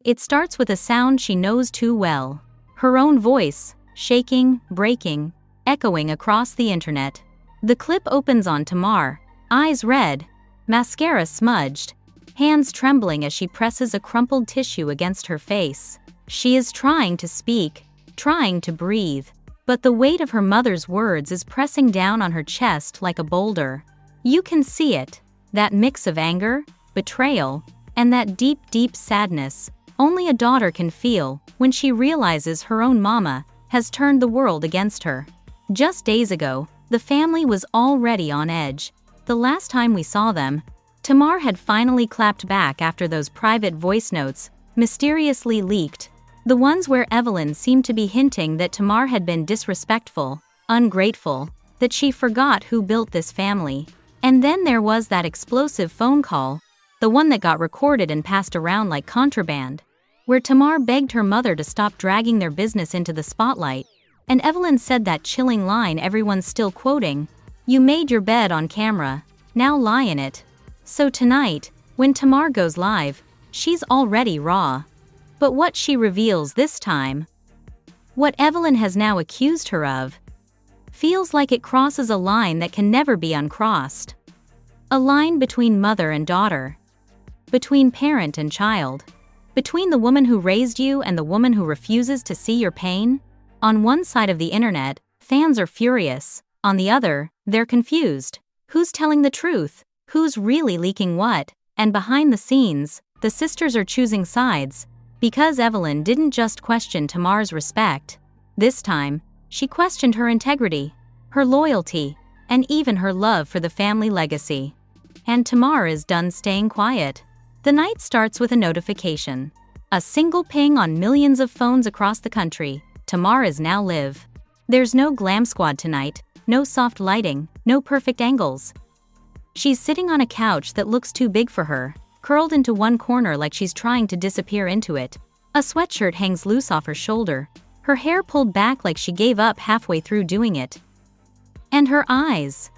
It starts with a sound she knows too well. Her own voice, shaking, breaking, echoing across the internet. The clip opens on Tamar, eyes red, mascara smudged, hands trembling as she presses a crumpled tissue against her face. She is trying to speak, trying to breathe, but the weight of her mother's words is pressing down on her chest like a boulder. You can see it, that mix of anger, betrayal, and that deep, deep sadness only a daughter can feel when she realizes her own mama has turned the world against her. Just days ago, the family was already on edge. The last time we saw them, Tamar had finally clapped back after those private voice notes mysteriously leaked. The ones where Evelyn seemed to be hinting that Tamar had been disrespectful, ungrateful, that she forgot who built this family. And then there was that explosive phone call, the one that got recorded and passed around like contraband, where Tamar begged her mother to stop dragging their business into the spotlight, and Evelyn said that chilling line everyone's still quoting, "You made your bed on camera, now lie in it." So tonight, when Tamar goes live, she's already raw. But what she reveals this time, what Evelyn has now accused her of, feels like it crosses a line that can never be uncrossed. A line between mother and daughter, between parent and child, between the woman who raised you and the woman who refuses to see your pain. On one side of the internet, fans are furious. On the other, they're confused. Who's telling the truth? Who's really leaking what? And behind the scenes, the sisters are choosing sides. Because Evelyn didn't just question Tamar's respect. This time, she questioned her integrity, her loyalty, and even her love for the family legacy. And Tamar is done staying quiet. The night starts with a notification. A single ping on millions of phones across the country. Tamar is now live. There's no glam squad tonight, no soft lighting, no perfect angles. She's sitting on a couch that looks too big for her, curled into one corner like she's trying to disappear into it. A sweatshirt hangs loose off her shoulder, her hair pulled back like she gave up halfway through doing it. And her eyes.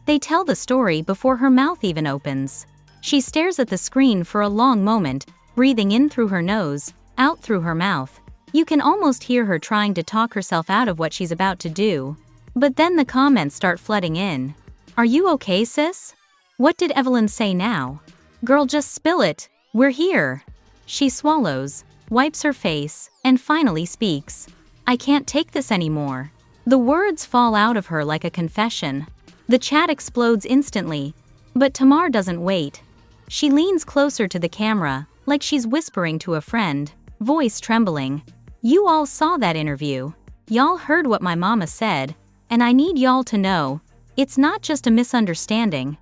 They tell the story before her mouth even opens. She stares at the screen for a long moment, breathing in through her nose, out through her mouth. You can almost hear her trying to talk herself out of what she's about to do. But then the comments start flooding in. "Are you okay, sis? What did Evelyn say now? Girl, just spill it. We're here." She swallows, wipes her face, and finally speaks. "I can't take this anymore." The words fall out of her like a confession. The chat explodes instantly. But Tamar doesn't wait. She leans closer to the camera, like she's whispering to a friend, voice trembling. "You all saw that interview. Y'all heard what my mama said, and I need y'all to know, it's not just a misunderstanding.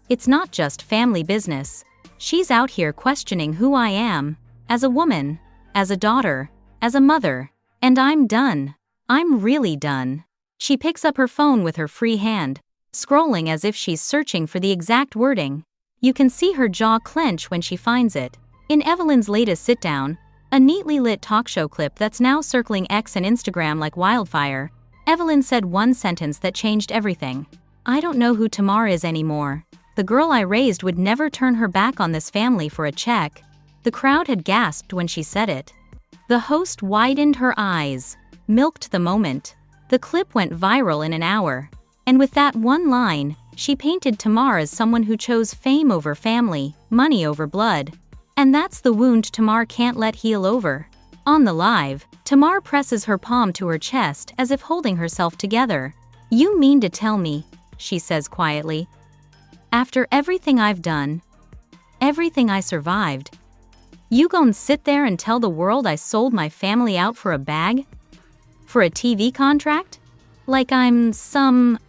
It's not just family business. She's out here questioning who I am, as a woman, as a daughter, as a mother, and I'm done. I'm really done." She picks up her phone with her free hand, scrolling as if she's searching for the exact wording. You can see her jaw clench when she finds it. In Evelyn's latest sit-down, a neatly lit talk show clip that's now circling X and Instagram like wildfire, Evelyn said one sentence that changed everything. "I don't know who Tamar is anymore. The girl I raised would never turn her back on this family for a check." The crowd had gasped when she said it. The host widened her eyes, milked the moment. The clip went viral in an hour. And with that one line, she painted Tamar as someone who chose fame over family, money over blood. And that's the wound Tamar can't let heal over. On the live, Tamar presses her palm to her chest as if holding herself together. "You mean to tell me," she says quietly, "after everything I've done, everything I survived, you gon' sit there and tell the world I sold my family out for a bag? For a TV contract? Like I'm some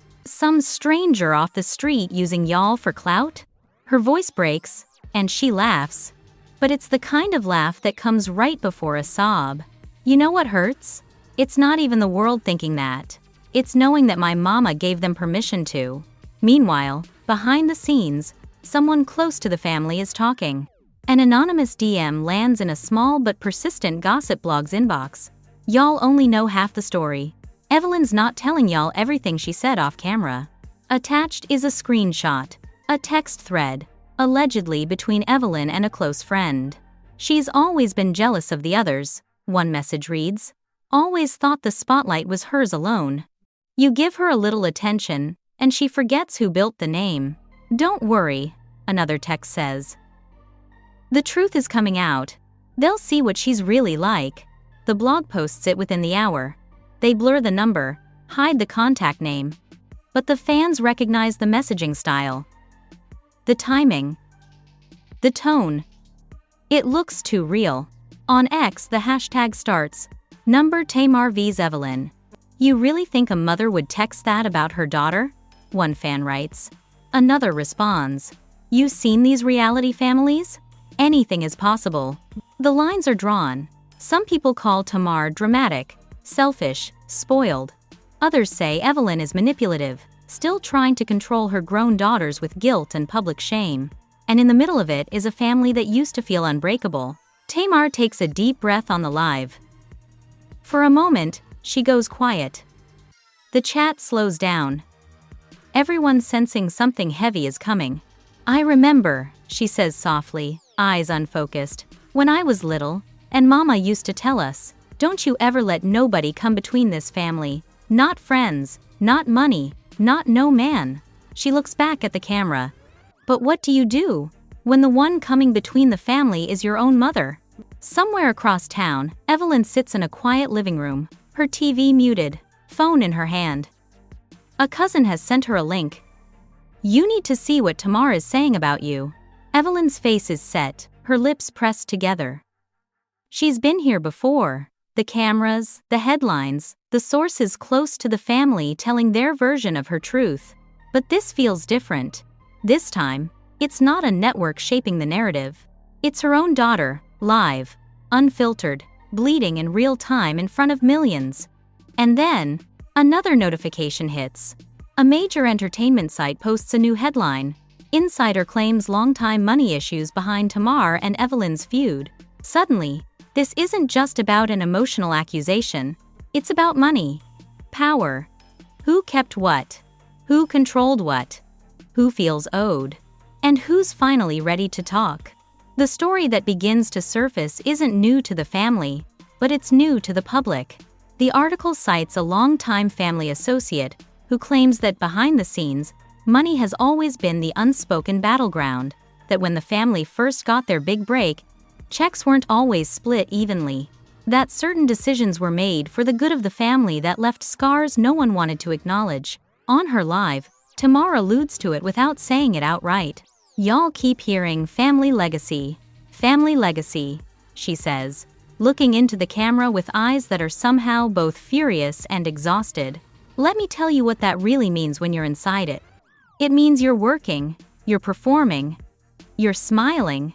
stranger off the street using y'all for clout?" Her voice breaks, and she laughs. But it's the kind of laugh that comes right before a sob. "You know what hurts? It's not even the world thinking that. It's knowing that my mama gave them permission to." Meanwhile, behind the scenes, someone close to the family is talking. An anonymous DM lands in a small but persistent gossip blog's inbox. "Y'all only know half the story. Evelyn's not telling y'all everything she said off camera." Attached is a screenshot, a text thread, allegedly between Evelyn and a close friend. She's always been jealous of the others, one message reads. Always thought the spotlight was hers alone. You give her a little attention, and she forgets who built the name. Don't worry, another text says. The truth is coming out. They'll see what she's really like. The blog posts it within the hour. They blur the number, hide the contact name. But the fans recognize the messaging style. The timing. The tone. It looks too real. On X, the hashtag starts, Number Tamar vs Evelyn. You really think a mother would text that about her daughter? One fan writes. Another responds, You seen these reality families? Anything is possible. The lines are drawn. Some people call Tamar dramatic, selfish, spoiled. Others say Evelyn is manipulative, still trying to control her grown daughters with guilt and public shame. And in the middle of it is a family that used to feel unbreakable. Tamar takes a deep breath on the live. For a moment, she goes quiet. The chat slows down. Everyone's sensing something heavy is coming. I remember, she says softly, eyes unfocused, when I was little, and Mama used to tell us, don't you ever let nobody come between this family. Not friends, not money, not no man. She looks back at the camera. But what do you do when the one coming between the family is your own mother? Somewhere across town, Evelyn sits in a quiet living room, her TV muted, phone in her hand. A cousin has sent her a link. You need to see what Tamar is saying about you. Evelyn's face is set, her lips pressed together. She's been here before. The cameras, the headlines, the sources close to the family telling their version of her truth. But this feels different. This time, it's not a network shaping the narrative. It's her own daughter, live, unfiltered, bleeding in real time in front of millions. And then, another notification hits. A major entertainment site posts a new headline. Insider claims longtime money issues behind Tamar and Evelyn's feud. Suddenly, this isn't just about an emotional accusation. It's about money, power. Who kept what? Who controlled what? Who feels owed? And who's finally ready to talk? The story that begins to surface isn't new to the family, but it's new to the public. The article cites a longtime family associate who claims that behind the scenes, money has always been the unspoken battleground, that when the family first got their big break, checks weren't always split evenly, that certain decisions were made for the good of the family that left scars no one wanted to acknowledge. On her live, Tamar alludes to it without saying it outright. Y'all keep hearing family legacy, she says, looking into the camera with eyes that are somehow both furious and exhausted. Let me tell you what that really means when you're inside it. It means you're working, you're performing, you're smiling,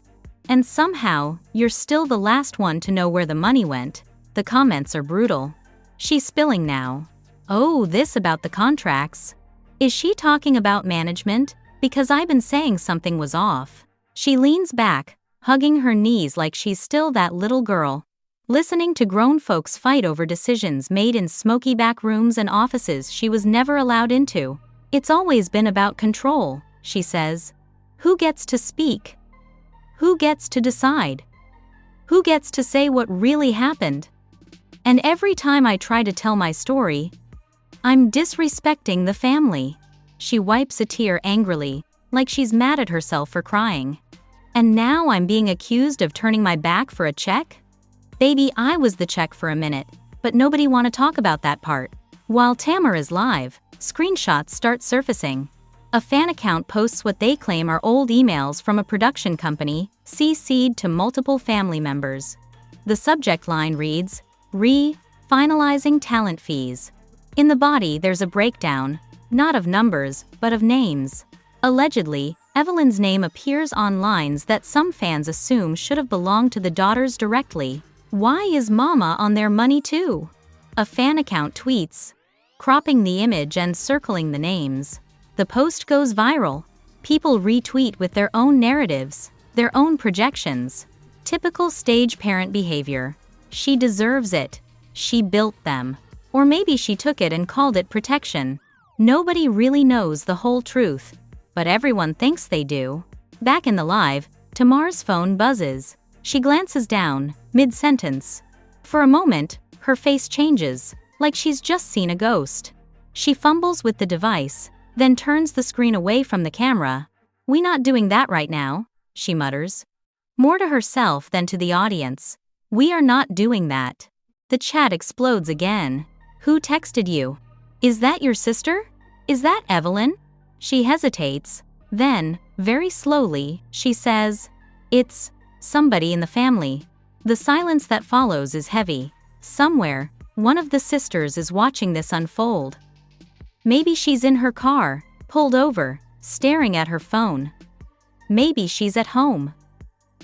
and somehow, you're still the last one to know where the money went. The comments are brutal. She's spilling now. Oh, this about the contracts. Is she talking about management? Because I've been saying something was off. She leans back, hugging her knees like she's still that little girl, listening to grown folks fight over decisions made in smoky back rooms and offices she was never allowed into. It's always been about control, she says. Who gets to speak? Who gets to decide? Who gets to say what really happened? And every time I try to tell my story, I'm disrespecting the family. She wipes a tear angrily, like she's mad at herself for crying. And now I'm being accused of turning my back for a check? Baby, I was the check for a minute, but nobody want to talk about that part. While Tamar is live, screenshots start surfacing. A fan account posts what they claim are old emails from a production company, CC'd to multiple family members. The subject line reads, Finalizing talent fees. In the body there's a breakdown, not of numbers, but of names. Allegedly, Evelyn's name appears on lines that some fans assume should have belonged to the daughters directly. Why is Mama on their money too? A fan account tweets, cropping the image and circling the names. The post goes viral. People retweet with their own narratives, their own projections. Typical stage parent behavior. She deserves it. She built them. Or maybe she took it and called it protection. Nobody really knows the whole truth, but everyone thinks they do. Back in the live, Tamar's phone buzzes. She glances down, mid-sentence. For a moment, her face changes, like she's just seen a ghost. She fumbles with the device, then turns the screen away from the camera. "We not doing that right now," she mutters. More to herself than to the audience. "We are not doing that." The chat explodes again. "Who texted you? Is that your sister? Is that Evelyn?" She hesitates. Then, very slowly, she says, "It's somebody in the family." The silence that follows is heavy. Somewhere, one of the sisters is watching this unfold. Maybe she's in her car, pulled over, staring at her phone. Maybe she's at home.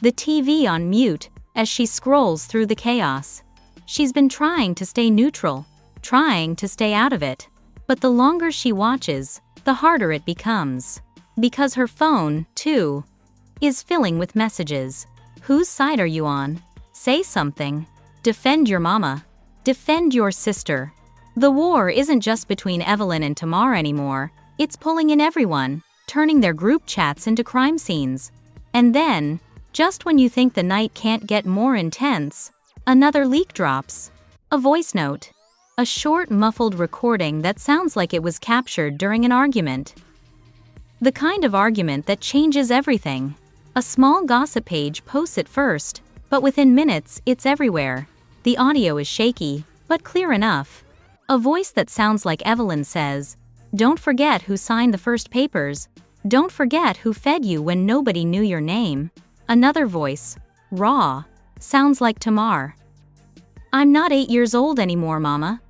The TV on mute as she scrolls through the chaos. She's been trying to stay neutral, trying to stay out of it. But the longer she watches, the harder it becomes. Because her phone, too, is filling with messages. Whose side are you on? Say something. Defend your mama. Defend your sister. The war isn't just between Evelyn and Tamar anymore. It's pulling in everyone, turning their group chats into crime scenes. And then, just when you think the night can't get more intense, another leak drops. A voice note. A short, muffled recording that sounds like it was captured during an argument. The kind of argument that changes everything. A small gossip page posts it first, but within minutes, it's everywhere. The audio is shaky, but clear enough. A voice that sounds like Evelyn says, "Don't forget who signed the first papers. Don't forget who fed you when nobody knew your name." Another voice, raw, sounds like Tamar. "I'm not 8 years old anymore, Mama.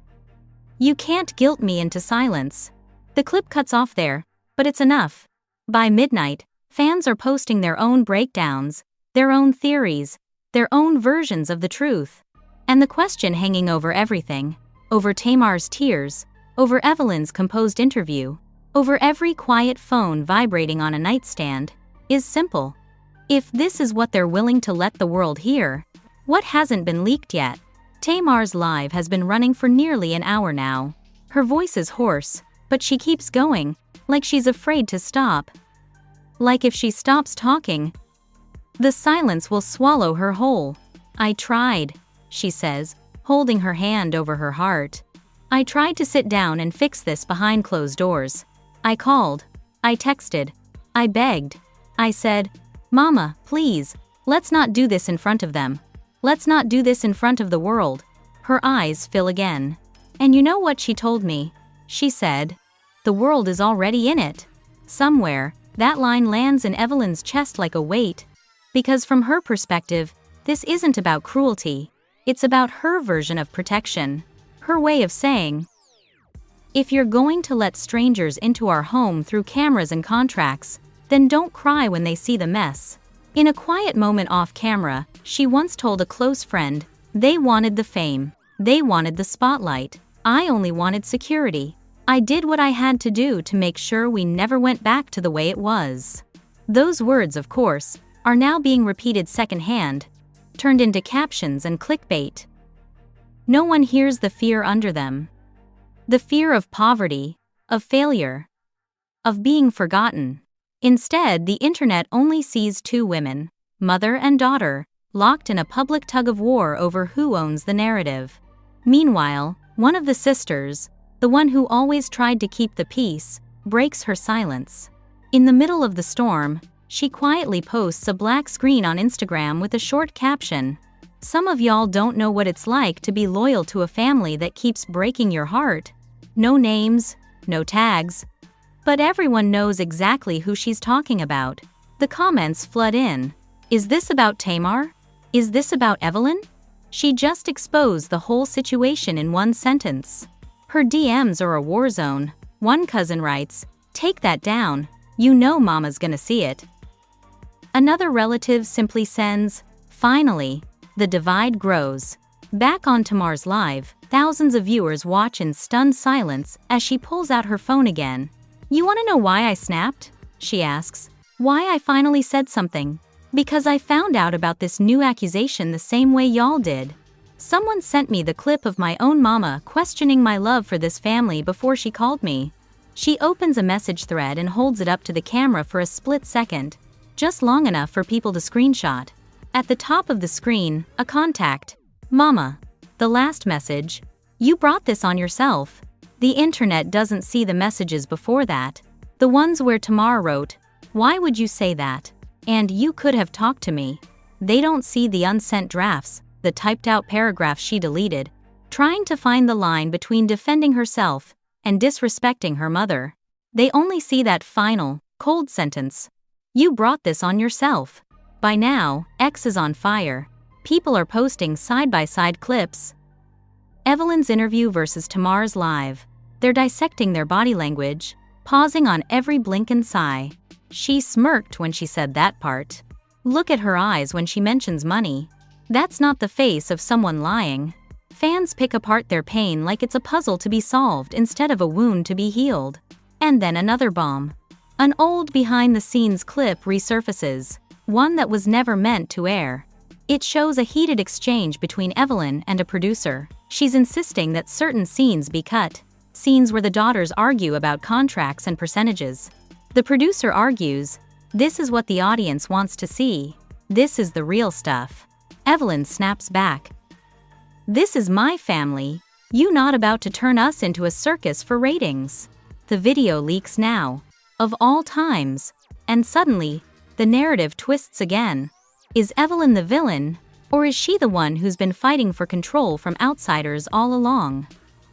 You can't guilt me into silence." The clip cuts off there, but it's enough. By midnight, fans are posting their own breakdowns, their own theories, their own versions of the truth. And the question hanging over everything, over Tamar's tears, over Evelyn's composed interview, over every quiet phone vibrating on a nightstand, is simple. If this is what they're willing to let the world hear, what hasn't been leaked yet? Tamar's live has been running for nearly an hour now. Her voice is hoarse, but she keeps going, like she's afraid to stop. Like if she stops talking, the silence will swallow her whole. "I tried," she says, holding her hand over her heart. "I tried to sit down and fix this behind closed doors. I called. I texted. I begged. I said, 'Mama, please, let's not do this in front of them. Let's not do this in front of the world.'" Her eyes fill again. "And you know what she told me?" She said, "The world is already in it." Somewhere, that line lands in Evelyn's chest like a weight. Because from her perspective, this isn't about cruelty. It's about her version of protection. Her way of saying, "If you're going to let strangers into our home through cameras and contracts, then don't cry when they see the mess." In a quiet moment off camera, she once told a close friend, "They wanted the fame. They wanted the spotlight. I only wanted security. I did what I had to do to make sure we never went back to the way it was." Those words, of course, are now being repeated secondhand, turned into captions and clickbait. No one hears the fear under them. The fear of poverty, of failure, of being forgotten. Instead, the internet only sees two women, mother and daughter, locked in a public tug-of-war over who owns the narrative. Meanwhile, one of the sisters, the one who always tried to keep the peace, breaks her silence. In the middle of the storm, she quietly posts a black screen on Instagram with a short caption. "Some of y'all don't know what it's like to be loyal to a family that keeps breaking your heart." No names, no tags. But everyone knows exactly who she's talking about. The comments flood in. Is this about Tamar? Is this about Evelyn? She just exposed the whole situation in one sentence. Her DMs are a war zone. One cousin writes, "Take that down. You know Mama's gonna see it." Another relative simply sends, "Finally." The divide grows. Back on Tamar's live, thousands of viewers watch in stunned silence as she pulls out her phone again. "You want to know why I snapped?" she asks. "Why I finally said something? Because I found out about this new accusation the same way y'all did. Someone sent me the clip of my own mama questioning my love for this family before she called me." She opens a message thread and holds it up to the camera for a split second, just long enough for people to screenshot. At the top of the screen, a contact. Mama. The last message. You brought this on yourself. The internet doesn't see the messages before that. The ones where Tamar wrote, "Why would you say that? And you could have talked to me." They don't see the unsent drafts, the typed out paragraphs she deleted, trying to find the line between defending herself and disrespecting her mother. They only see that final, cold sentence. You brought this on yourself. By now, X is on fire. People are posting side-by-side clips. Evelyn's interview versus Tamar's live. They're dissecting their body language, pausing on every blink and sigh. She smirked when she said that part. Look at her eyes when she mentions money. That's not the face of someone lying. Fans pick apart their pain like it's a puzzle to be solved instead of a wound to be healed. And then another bomb. An old behind-the-scenes clip resurfaces, one that was never meant to air. It shows a heated exchange between Evelyn and a producer. She's insisting that certain scenes be cut, scenes where the daughters argue about contracts and percentages. The producer argues, "This is what the audience wants to see. This is the real stuff." Evelyn snaps back. "This is my family. You not about to turn us into a circus for ratings." The video leaks now. Of all times. And suddenly, the narrative twists again. Is Evelyn the villain, or is she the one who's been fighting for control from outsiders all along?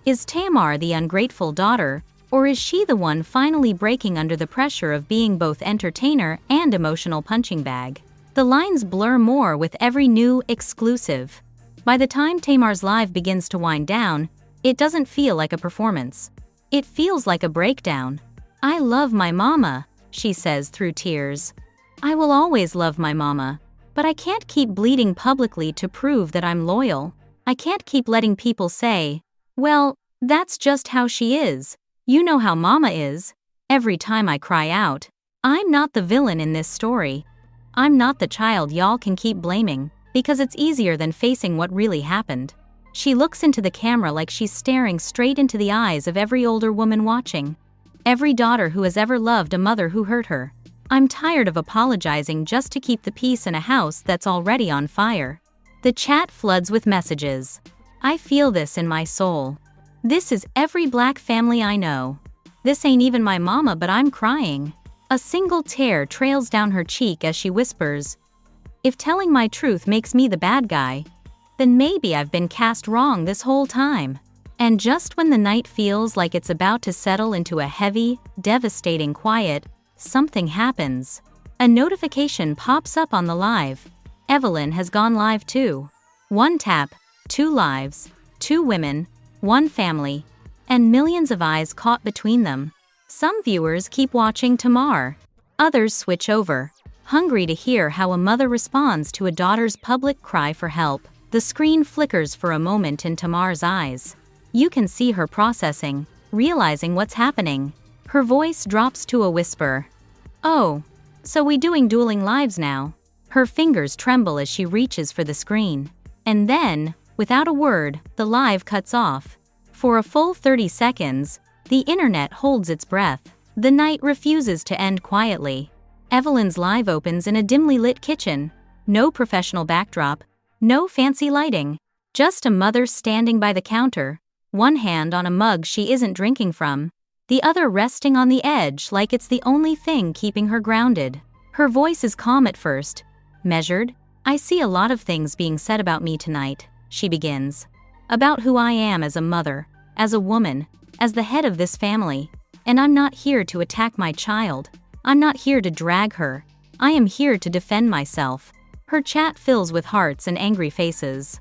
Is Tamar the ungrateful daughter, or is she the one finally breaking under the pressure of being both entertainer and emotional punching bag? The lines blur more with every new exclusive. By the time Tamar's live begins to wind down, it doesn't feel like a performance. It feels like a breakdown. "I love my mama," she says through tears. "I will always love my mama. But I can't keep bleeding publicly to prove that I'm loyal. I can't keep letting people say, 'Well, that's just how she is. You know how mama is.' Every time I cry out, I'm not the villain in this story. I'm not the child y'all can keep blaming, because it's easier than facing what really happened." She looks into the camera like she's staring straight into the eyes of every older woman watching. Every daughter who has ever loved a mother who hurt her. I'm tired of apologizing just to keep the peace in a house that's already on fire. The chat floods with messages. "I feel this in my soul. This is every black family I know. This ain't even my mama, but I'm crying." A single tear trails down her cheek as she whispers, "If telling my truth makes me the bad guy, then maybe I've been cast wrong this whole time." And just when the night feels like it's about to settle into a heavy, devastating quiet, something happens. A notification pops up on the live. Evelyn has gone live too. One tap, 2 lives, 2 women, 1 family, and millions of eyes caught between them. Some viewers keep watching Tamar. Others switch over, hungry to hear how a mother responds to a daughter's public cry for help. The screen flickers for a moment in Tamar's eyes. You can see her processing, realizing what's happening. Her voice drops to a whisper. "Oh, so we doing dueling lives now?" Her fingers tremble as she reaches for the screen. And then, without a word, the live cuts off. For a full 30 seconds, the internet holds its breath. The night refuses to end quietly. Evelyn's live opens in a dimly lit kitchen. No professional backdrop, no fancy lighting. Just a mother standing by the counter, one hand on a mug she isn't drinking from, the other resting on the edge like it's the only thing keeping her grounded. Her voice is calm at first, measured. "I see a lot of things being said about me tonight," she begins. "About who I am as a mother, as a woman, as the head of this family. And I'm not here to attack my child. I'm not here to drag her. I am here to defend myself." Her chat fills with hearts and angry faces.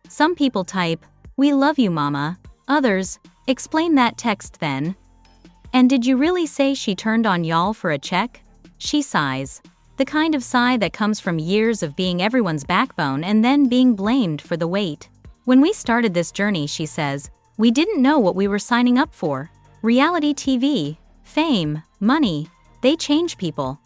Some people type, "We love you, mama." Others, "Explain that text then. And did you really say she turned on y'all for a check?" She sighs. The kind of sigh that comes from years of being everyone's backbone and then being blamed for the weight. "When we started this journey," she says, "we didn't know what we were signing up for. Reality TV, fame, money, they change people.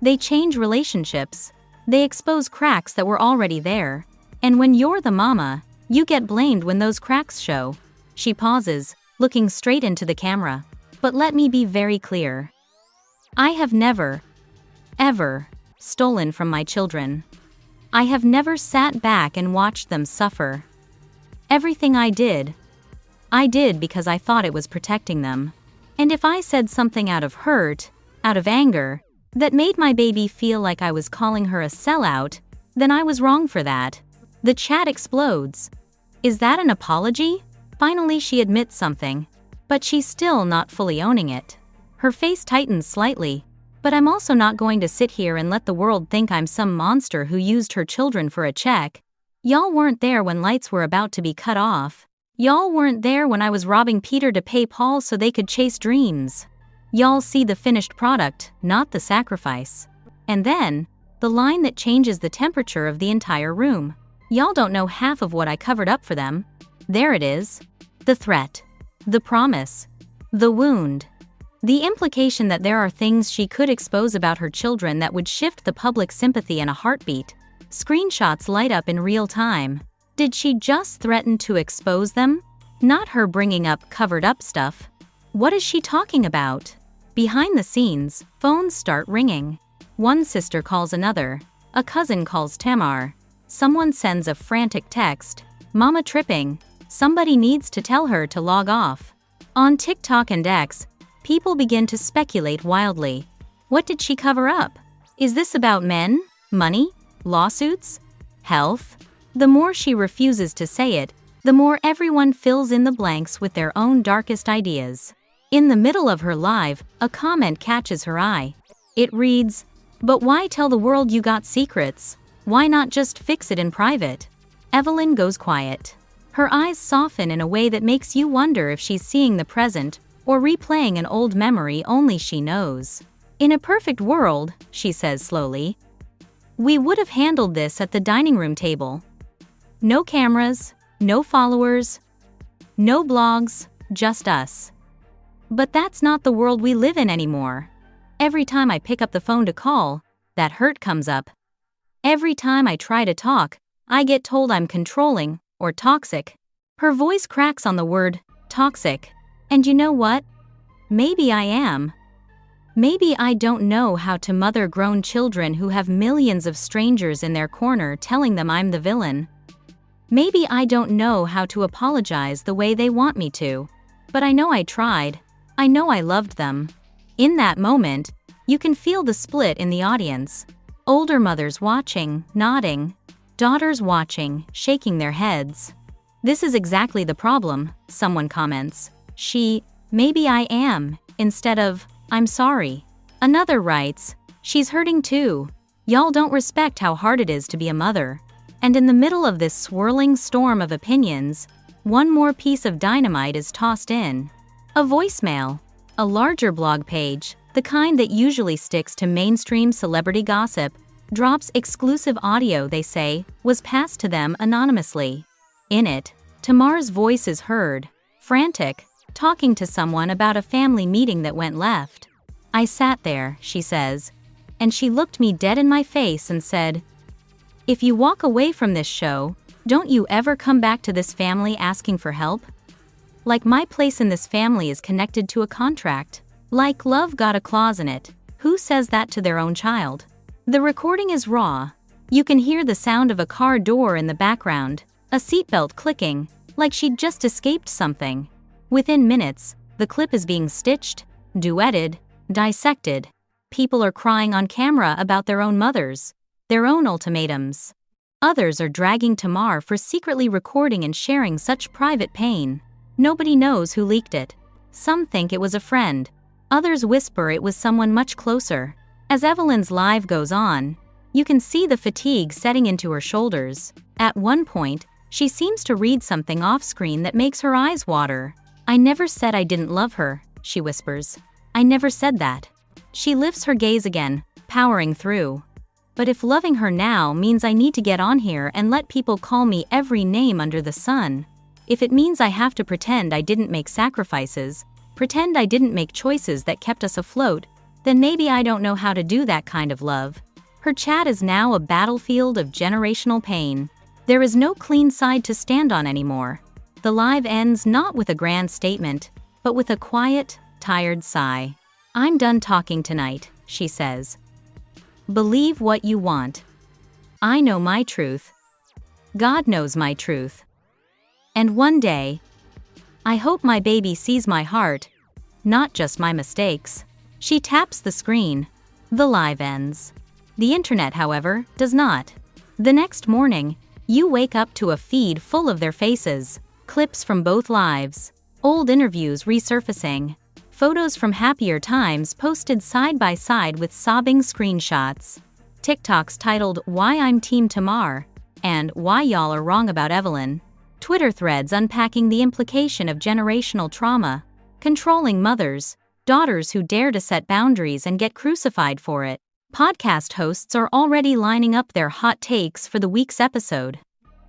They change relationships. They expose cracks that were already there. And when you're the mama, you get blamed when those cracks show." She pauses, looking straight into the camera. "But let me be very clear. I have never, ever, stolen from my children. I have never sat back and watched them suffer. Everything I did because I thought it was protecting them. And if I said something out of hurt, out of anger, that made my baby feel like I was calling her a sellout, then I was wrong for that. The chat explodes. Is that an apology? Finally, she admits something, but she's still not fully owning it. Her face tightens slightly. But I'm also not going to sit here and let the world think I'm some monster who used her children for a check. Y'all weren't there when lights were about to be cut off. Y'all weren't there when I was robbing Peter to pay Paul so they could chase dreams. Y'all see the finished product, not the sacrifice. And then, the line that changes the temperature of the entire room. Y'all don't know half of what I covered up for them. There it is. The threat. The promise. The wound. The implication that there are things she could expose about her children that would shift the public sympathy in a heartbeat. Screenshots light up in real time. Did she just threaten to expose them? Not her bringing up covered-up stuff. What is she talking about? Behind the scenes, phones start ringing. One sister calls another. A cousin calls Tamar. Someone sends a frantic text. Mama tripping. Somebody needs to tell her to log off. On TikTok and X, people begin to speculate wildly. What did she cover up? Is this about men, money, lawsuits, health? The more she refuses to say it, the more everyone fills in the blanks with their own darkest ideas. In the middle of her live, a comment catches her eye. It reads, "But why tell the world you got secrets? Why not just fix it in private?" Evelyn goes quiet. Her eyes soften in a way that makes you wonder if she's seeing the present or replaying an old memory only she knows. In a perfect world, she says slowly, we would have handled this at the dining room table. No cameras, no followers, no blogs, just us. But that's not the world we live in anymore. Every time I pick up the phone to call, that hurt comes up. Every time I try to talk, I get told I'm controlling or toxic. Her voice cracks on the word toxic. And you know what? Maybe I am. Maybe I don't know how to mother grown children who have millions of strangers in their corner telling them I'm the villain. Maybe I don't know how to apologize the way they want me to. But I know I tried. I know I loved them. In that moment, you can feel the split in the audience. Older mothers watching, nodding. Daughters watching, shaking their heads. This is exactly the problem, someone comments. Maybe I am, instead of, I'm sorry. Another writes, she's hurting too. Y'all don't respect how hard it is to be a mother. And in the middle of this swirling storm of opinions, one more piece of dynamite is tossed in. A voicemail. A larger blog page, the kind that usually sticks to mainstream celebrity gossip, drops exclusive audio they say was passed to them anonymously. In it, Tamar's voice is heard, frantic, talking to someone about a family meeting that went left. I sat there, she says, and she looked me dead in my face and said, if you walk away from this show, don't you ever come back to this family asking for help? Like my place in this family is connected to a contract. Like love got a clause in it. Who says that to their own child? The recording is raw. You can hear the sound of a car door in the background, a seatbelt clicking, like she'd just escaped something. Within minutes, the clip is being stitched, duetted, dissected. People are crying on camera about their own mothers, their own ultimatums. Others are dragging Tamar for secretly recording and sharing such private pain. Nobody knows who leaked it. Some think it was a friend. Others whisper it was someone much closer. As Evelyn's live goes on, you can see the fatigue setting into her shoulders. At one point, she seems to read something off-screen that makes her eyes water. I never said I didn't love her, she whispers. I never said that. She lifts her gaze again, powering through. But if loving her now means I need to get on here and let people call me every name under the sun, if it means I have to pretend I didn't make sacrifices, pretend I didn't make choices that kept us afloat, then maybe I don't know how to do that kind of love. Her chat is now a battlefield of generational pain. There is no clean side to stand on anymore. The live ends not with a grand statement, but with a quiet, tired sigh. I'm done talking tonight, she says. Believe what you want. I know my truth. God knows my truth. And one day, I hope my baby sees my heart, not just my mistakes. She taps the screen. The live ends. The internet, however, does not. The next morning, you wake up to a feed full of their faces, clips from both lives, old interviews resurfacing, photos from happier times posted side by side with sobbing screenshots, TikToks titled "Why I'm Team Tamar" and "Why Y'all Are Wrong About Evelyn," Twitter threads unpacking the implication of generational trauma, controlling mothers, daughters who dare to set boundaries and get crucified for it. Podcast hosts are already lining up their hot takes for the week's episode.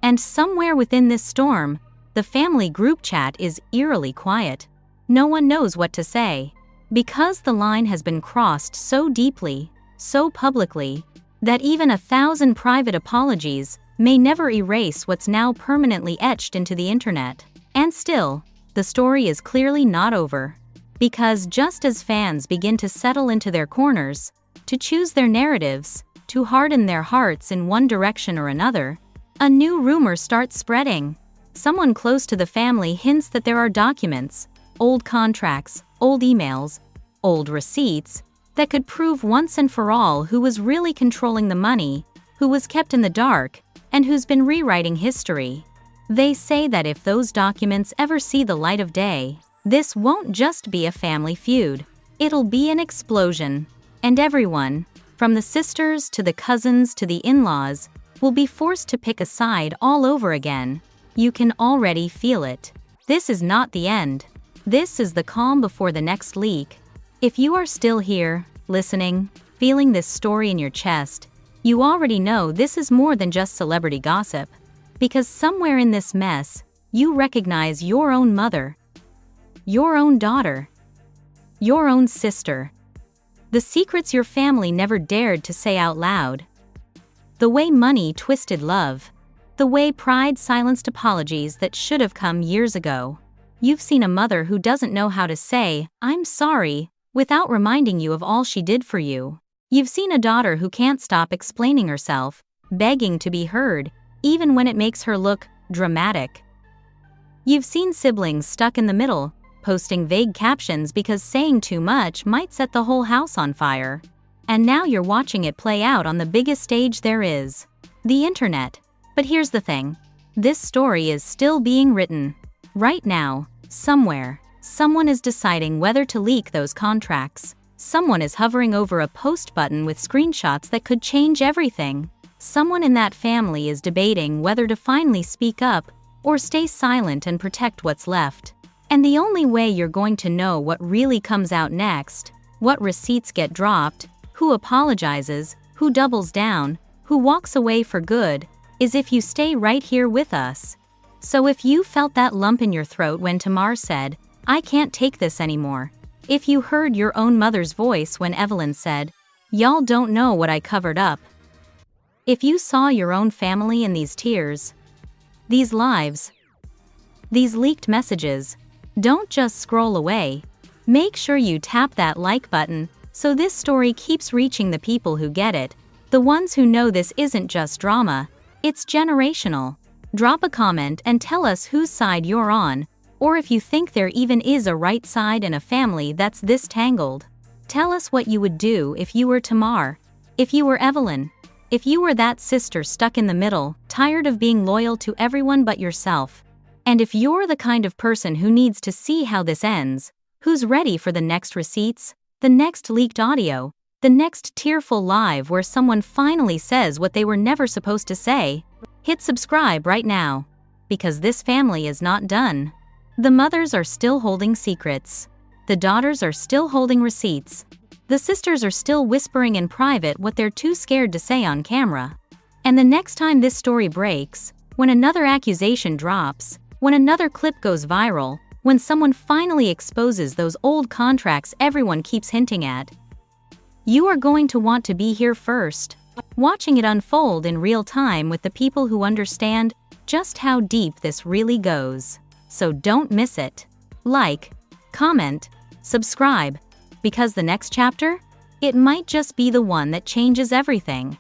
And somewhere within this storm, the family group chat is eerily quiet. No one knows what to say, because the line has been crossed so deeply, so publicly, that even 1,000 private apologies may never erase what's now permanently etched into the internet. And still, the story is clearly not over. Because just as fans begin to settle into their corners, to choose their narratives, to harden their hearts in one direction or another, a new rumor starts spreading. Someone close to the family hints that there are documents, old contracts, old emails, old receipts, that could prove once and for all who was really controlling the money, who was kept in the dark, and who's been rewriting history. They say that if those documents ever see the light of day, this won't just be a family feud. It'll be an explosion. And everyone, from the sisters to the cousins to the in-laws, will be forced to pick a side all over again. You can already feel it. This is not the end. This is the calm before the next leak. If you are still here, listening, feeling this story in your chest, you already know this is more than just celebrity gossip. Because somewhere in this mess, you recognize your own mother, your own daughter, your own sister. The secrets your family never dared to say out loud. The way money twisted love. The way pride silenced apologies that should have come years ago. You've seen a mother who doesn't know how to say, "I'm sorry," without reminding you of all she did for you. You've seen a daughter who can't stop explaining herself, begging to be heard, even when it makes her look dramatic. You've seen siblings stuck in the middle, posting vague captions because saying too much might set the whole house on fire. And now you're watching it play out on the biggest stage there is, the internet. But here's the thing. This story is still being written. Right now, somewhere, someone is deciding whether to leak those contracts. Someone is hovering over a post button with screenshots that could change everything. Someone in that family is debating whether to finally speak up or stay silent and protect what's left. And the only way you're going to know what really comes out next, what receipts get dropped, who apologizes, who doubles down, who walks away for good, is if you stay right here with us. So if you felt that lump in your throat when Tamar said, "I can't take this anymore," if you heard your own mother's voice when Evelyn said, "Y'all don't know what I covered up," if you saw your own family in these tears, these lives, these leaked messages, don't just scroll away. Make sure you tap that like button so this story keeps reaching the people who get it, the ones who know this isn't just drama, it's generational. Drop a comment and tell us whose side you're on, or if you think there even is a right side in a family that's this tangled. Tell us what you would do if you were Tamar, if you were Evelyn, if you were that sister stuck in the middle, tired of being loyal to everyone but yourself. And if you're the kind of person who needs to see how this ends, who's ready for the next receipts, the next leaked audio, the next tearful live where someone finally says what they were never supposed to say, hit subscribe right now. Because this family is not done. The mothers are still holding secrets. The daughters are still holding receipts. The sisters are still whispering in private what they're too scared to say on camera. And the next time this story breaks, when another accusation drops, when another clip goes viral, when someone finally exposes those old contracts everyone keeps hinting at, you are going to want to be here first, watching it unfold in real time with the people who understand just how deep this really goes. So don't miss it. Like, comment, subscribe, because the next chapter, it might just be the one that changes everything.